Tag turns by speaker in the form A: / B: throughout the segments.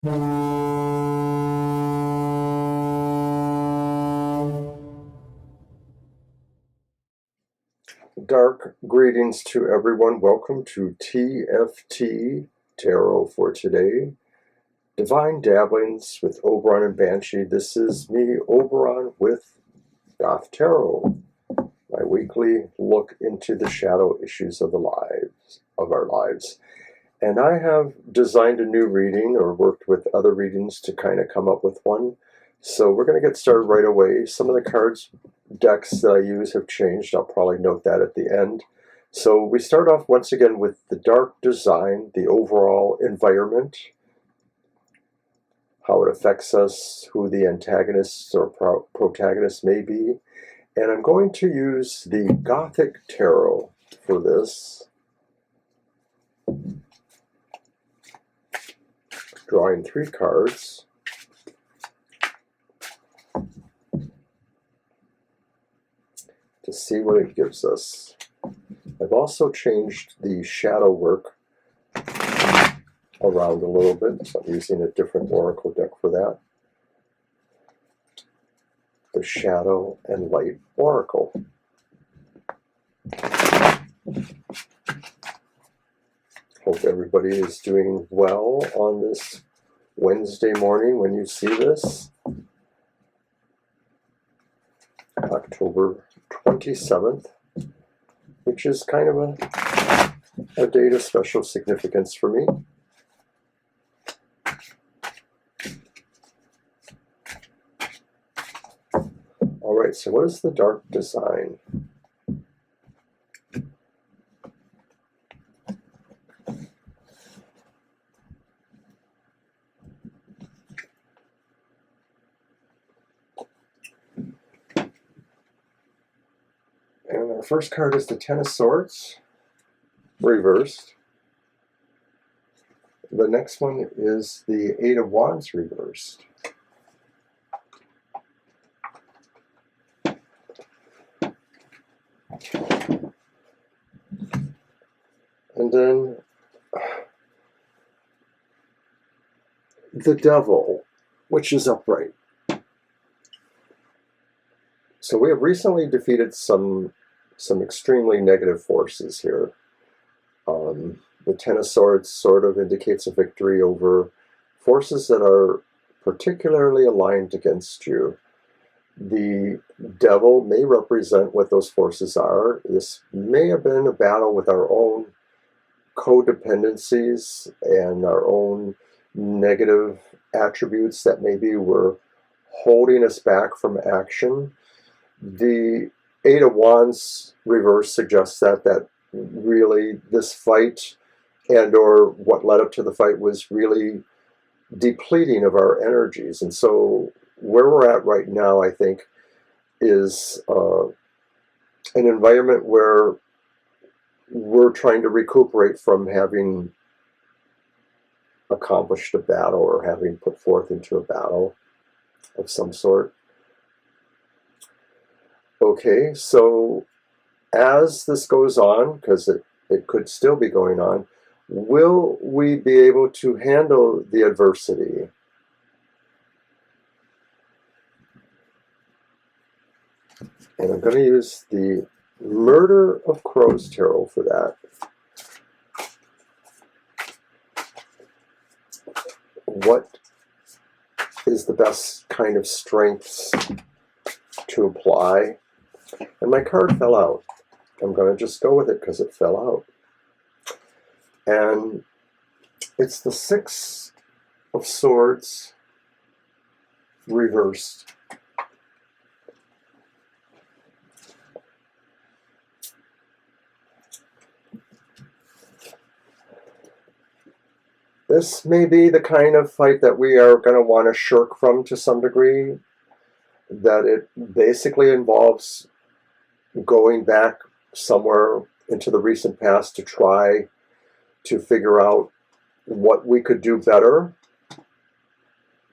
A: Dark greetings to everyone. Welcome to TFT Tarot for today. Divine Dabblings with Oberon and Banshee. This is me, Oberon, with Goth Tarot. My weekly look into the shadow issues of our lives. And I have designed a new reading, or worked with other readings to kind of come up with one. So we're going to get started right away. Some of the decks that I use have changed. I'll probably note that at the end. So we start off once again with the dark design, the overall environment, how it affects us, who the antagonists or protagonists may be. And I'm going to use the Gothic Tarot for this. Drawing 3 cards. To see what it gives us. I've also changed the ShadowWork around a little bit, so I'm using a different oracle deck for that. The Shadow and Light Oracle. Hope everybody is doing well on this Wednesday morning when you see this. October 27th, which is kind of a date of special significance for me. All right, so what is the dark design? And our first card is the Ten of Swords, reversed. The next one is the Eight of Wands, reversed. And then the Devil, which is upright. So we have recently defeated some extremely negative forces here. The Ten of Swords sort of indicates a victory over forces that are particularly aligned against you. The Devil may represent what those forces are. This may have been a battle with our own codependencies and our own negative attributes that maybe were holding us back from action. The Eight of Wands reverse suggests that really this fight and or what led up to the fight was really depleting of our energies. And so where we're at right now, I think, is an environment where we're trying to recuperate from having accomplished a battle or having put forth into a battle of some sort. Okay, so as this goes on, because it could still be going on, will we be able to handle the adversity? And I'm going to use the Murder of Crows Tarot for that. What is the best kind of strengths to apply? And my card fell out. I'm going to just go with it because it fell out. And it's the Six of Swords reversed. This may be the kind of fight that we are going to want to shirk from to some degree, that it basically involves going back somewhere into the recent past to try to figure out what we could do better,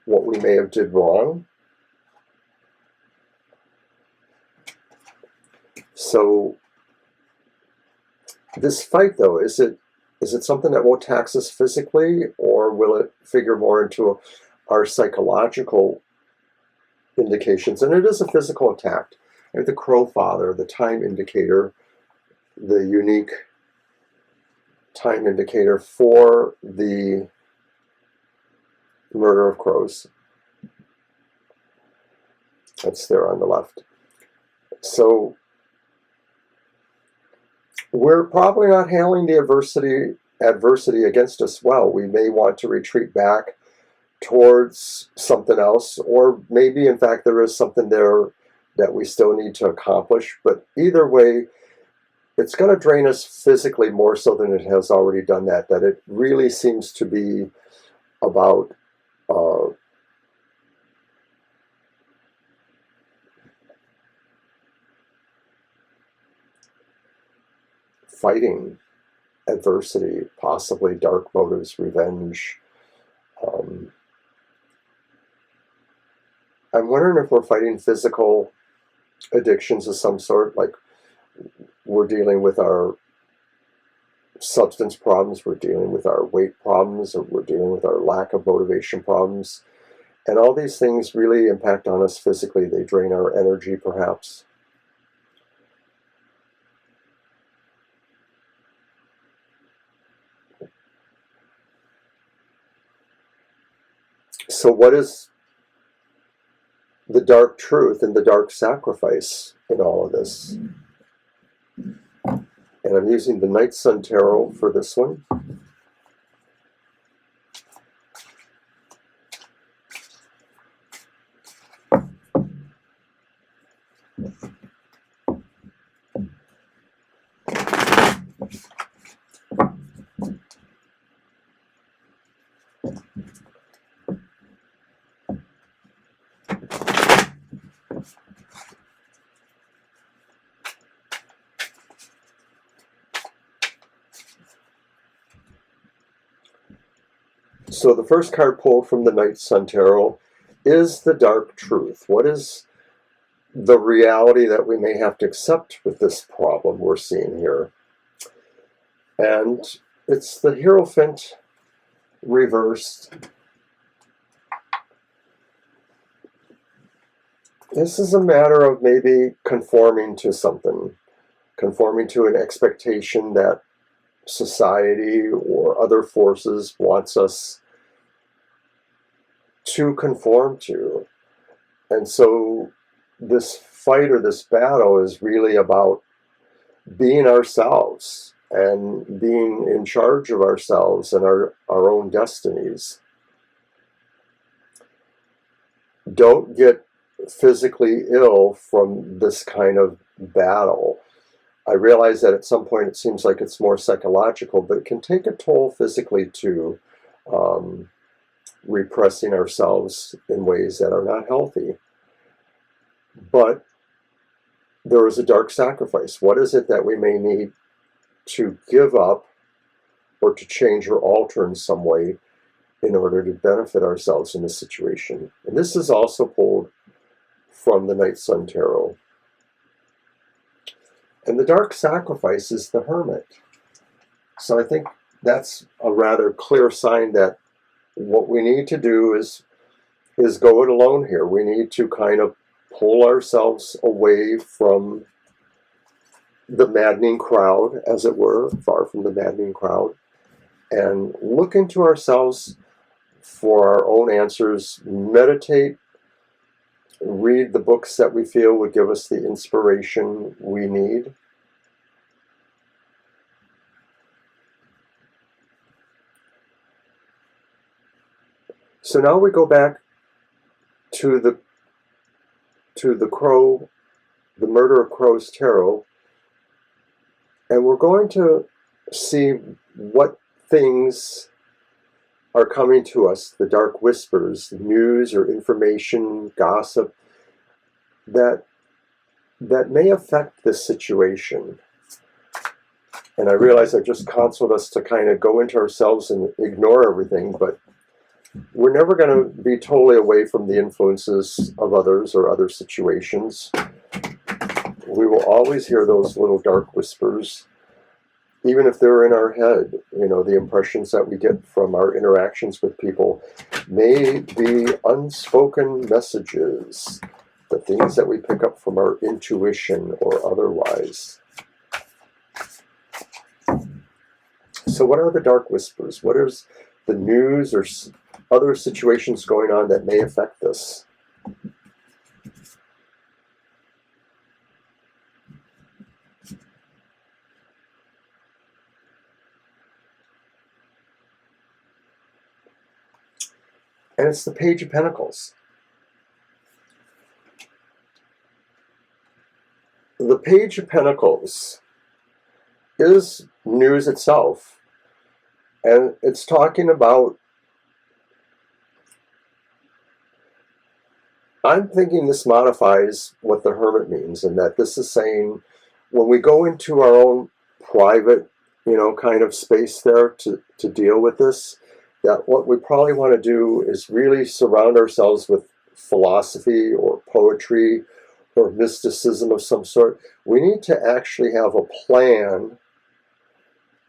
A: what we may have did wrong. So this fight, though, is it Is it something that will tax us physically, or will it figure more into our psychological indications? And it is a physical attack. And the Crow Father, the time indicator, the unique time indicator for the murder of crows. That's there on the left. So we're probably not handling the adversity against us well. We may want to retreat back towards something else, or maybe in fact there is something there that we still need to accomplish. But either way, it's going to drain us physically more so than it has already done that. That it really seems to be about fighting adversity, possibly dark motives, revenge. I'm wondering if we're fighting physical addictions of some sort, like we're dealing with our substance problems, we're dealing with our weight problems, or we're dealing with our lack of motivation problems. And all these things really impact on us physically. They drain our energy, perhaps. So what is the dark truth and the dark sacrifice in all of this? And I'm using the Night Sun Tarot for this one. So the first card pulled from the Night Sun Tarot is the dark truth. What is the reality that we may have to accept with this problem we're seeing here? And it's the Hierophant reversed. This is a matter of maybe conforming to something, conforming to an expectation that society or other forces wants us to conform to. And so this fight or this battle is really about being ourselves and being in charge of ourselves and our own destinies. Don't get physically ill from this kind of battle. I realize that at some point it seems like it's more psychological, but it can take a toll physically too, repressing ourselves in ways that are not healthy. But there is a dark sacrifice. What is it that we may need to give up or to change or alter in some way in order to benefit ourselves in this situation? And this is also pulled from the Night Sun Tarot. And the dark sacrifice is the Hermit. So I think that's a rather clear sign that what we need to do is go it alone here. We need to kind of pull ourselves away from the maddening crowd, as it were, far from the maddening crowd, and look into ourselves for our own answers, meditate, read the books that we feel would give us the inspiration we need. So now we go back to the Crow, the Murder of Crows Tarot, and we're going to see what things are coming to us, the dark whispers, news or information, gossip, that may affect this situation. And I realize I just counseled us to kind of go into ourselves and ignore everything, but we're never going to be totally away from the influences of others or other situations. We will always hear those little dark whispers, even if they're in our head, you know, the impressions that we get from our interactions with people may be unspoken messages, the things that we pick up from our intuition or otherwise. So what are the dark whispers? What is the news or other situations going on that may affect this? And it's the Page of Pentacles. The Page of Pentacles is news itself. And it's talking about, I'm thinking this modifies what the Hermit means, and that this is saying when we go into our own private, you know, kind of space there to deal with this, that what we probably want to do is really surround ourselves with philosophy or poetry or mysticism of some sort. We need to actually have a plan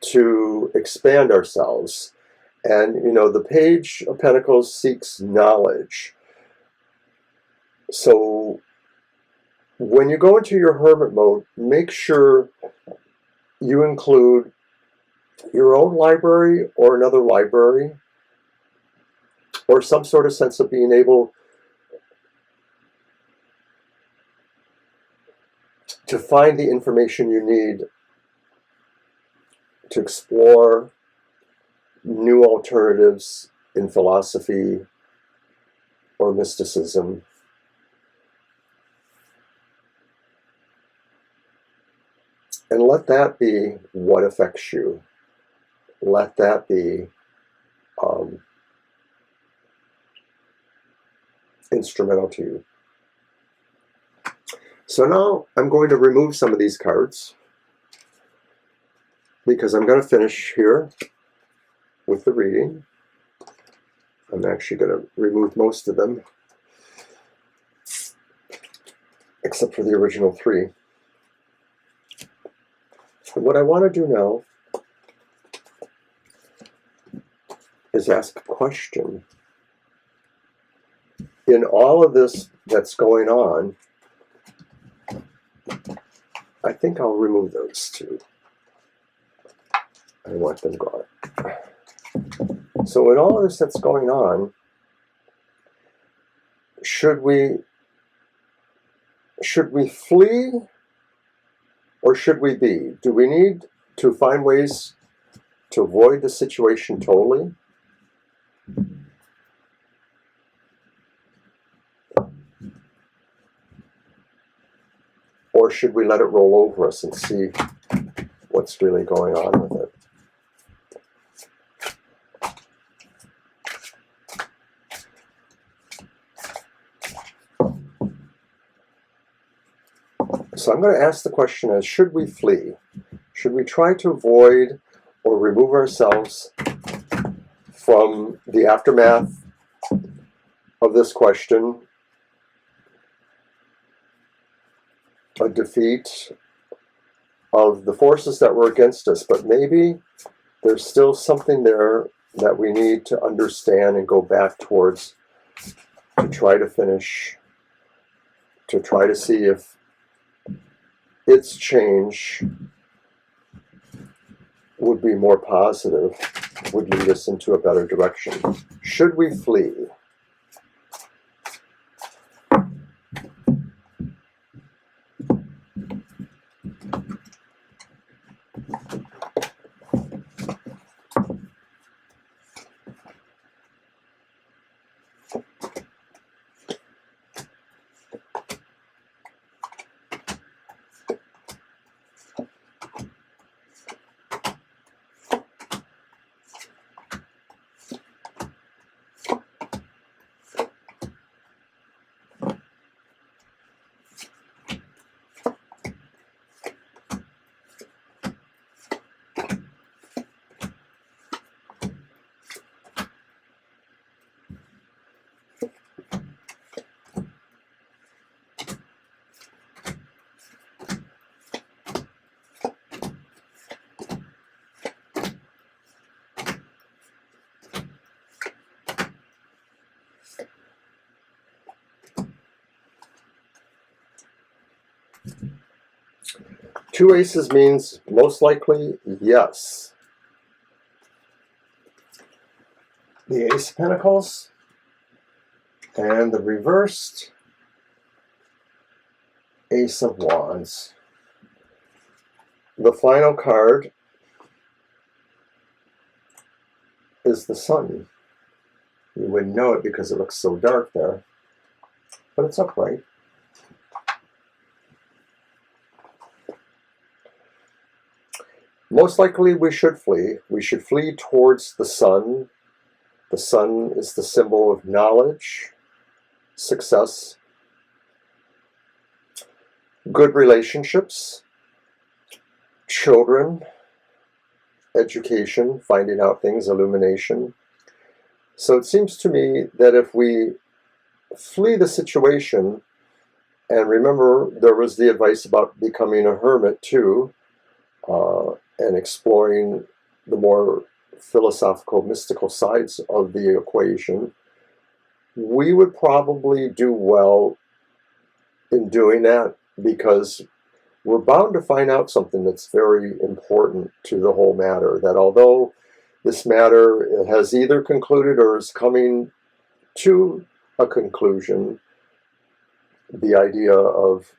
A: to expand ourselves. And, you know, the Page of Pentacles seeks knowledge. So when you go into your hermit mode, make sure you include your own library or another library, or some sort of sense of being able to find the information you need to explore new alternatives in philosophy or mysticism. And let that be what affects you. Let that be instrumental to you. So now I'm going to remove some of these cards, because I'm going to finish here with the reading. I'm actually going to remove most of them, except for the original 3. And what I want to do now is ask a question. In all of this that's going on, I think I'll remove those 2. I want them gone. So in all of this that's going on, should we flee or should we be? Do we need to find ways to avoid the situation totally? Or should we let it roll over us and see what's really going on with it? So I'm going to ask the question as, should we flee? Should we try to avoid or remove ourselves from the aftermath of this question, a defeat of the forces that were against us, but maybe there's still something there that we need to understand and go back towards to try to finish, to try to see if its change would be more positive, would lead us into a better direction. Should we flee? Two aces means most likely yes. The Ace of Pentacles and the reversed Ace of Wands. The final card is the Sun. You wouldn't know it because it looks so dark there, but it's upright. Most likely we should flee. We should flee towards the Sun. The Sun is the symbol of knowledge, success, good relationships, children, education, finding out things, illumination. So it seems to me that if we flee the situation, and remember there was the advice about becoming a hermit too, and exploring the more philosophical, mystical sides of the equation, we would probably do well in doing that, because we're bound to find out something that's very important to the whole matter, that although this matter has either concluded or is coming to a conclusion, the idea of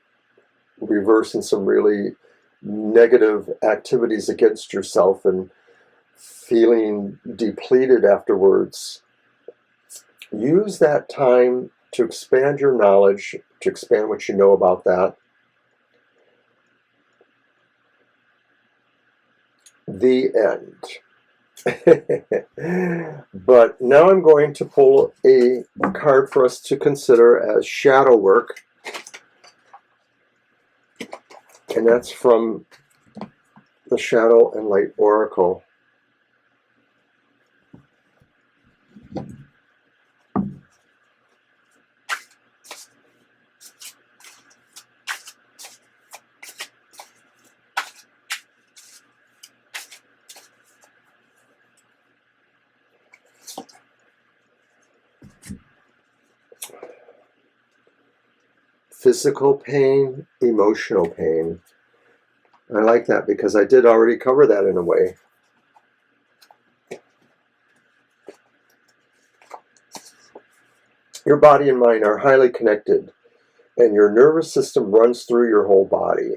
A: reversing some really negative activities against yourself and feeling depleted afterwards, use that time to expand your knowledge, to expand what you know about that. The end. But now I'm going to pull a card for us to consider as shadow work, and that's from the Shadow and Light Oracle. Physical pain, emotional pain. I like that because I did already cover that in a way. Your body and mind are highly connected, and your nervous system runs through your whole body.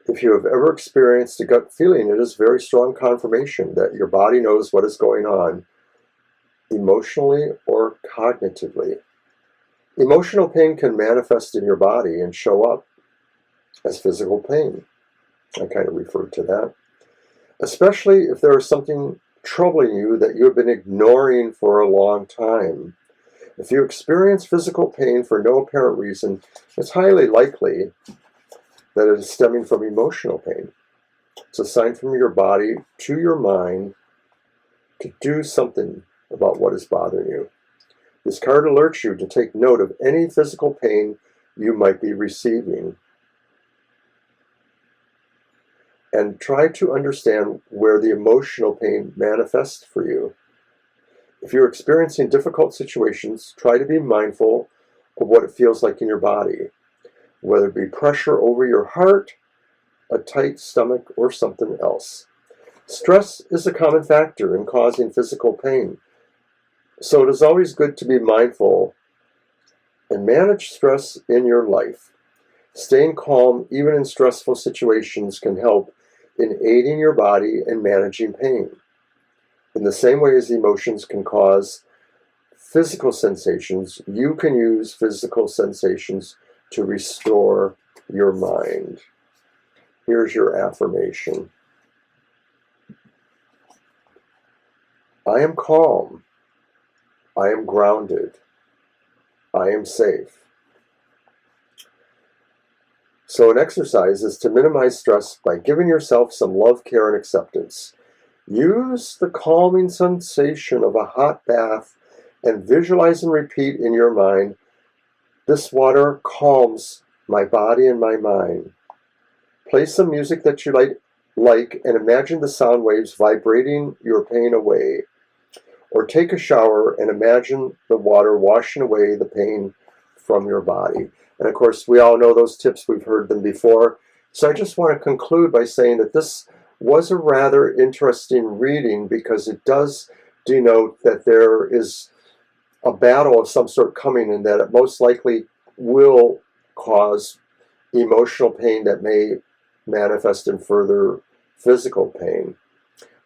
A: If you have ever experienced a gut feeling, it is very strong confirmation that your body knows what is going on, emotionally or cognitively. Emotional pain can manifest in your body and show up as physical pain. I kind of referred to that. Especially if there is something troubling you that you have been ignoring for a long time. If you experience physical pain for no apparent reason, it's highly likely that it is stemming from emotional pain. It's a sign from your body to your mind to do something about what is bothering you. This card alerts you to take note of any physical pain you might be receiving, and try to understand where the emotional pain manifests for you. If you're experiencing difficult situations, try to be mindful of what it feels like in your body, whether it be pressure over your heart, a tight stomach, or something else. Stress is a common factor in causing physical pain, so it is always good to be mindful and manage stress in your life. Staying calm, even in stressful situations, can help in aiding your body and managing pain. In the same way as emotions can cause physical sensations, you can use physical sensations to restore your mind. Here's your affirmation. I am calm. I am grounded. I am safe. So an exercise is to minimize stress by giving yourself some love, care, and acceptance. Use the calming sensation of a hot bath and visualize and repeat in your mind, this water calms my body and my mind. Play some music that you like and imagine the sound waves vibrating your pain away. Or take a shower and imagine the water washing away the pain from your body. And of course, we all know those tips. We've heard them before. So I just want to conclude by saying that this was a rather interesting reading because it does denote that there is a battle of some sort coming and that it most likely will cause emotional pain that may manifest in further physical pain.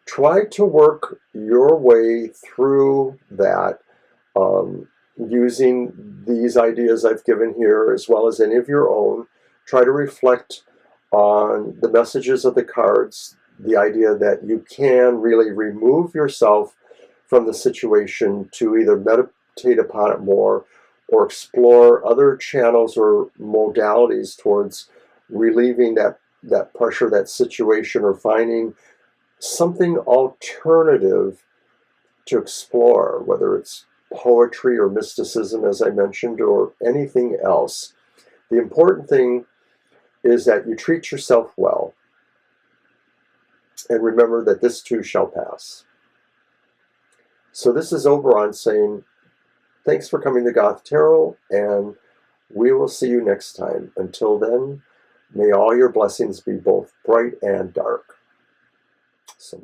A: Try to work your way through that using these ideas I've given here as well as any of your own. Try to reflect on the messages of the cards, the idea that you can really remove yourself from the situation to either meditate upon it more or explore other channels or modalities towards relieving that pressure, that situation, or finding something alternative to explore, whether it's poetry or mysticism, as I mentioned, or anything else. The important thing is that you treat yourself well and remember that this too shall pass. So this is Oberon saying, thanks for coming to Goth Tarot, and we will see you next time. Until then, may all your blessings be both bright and dark. So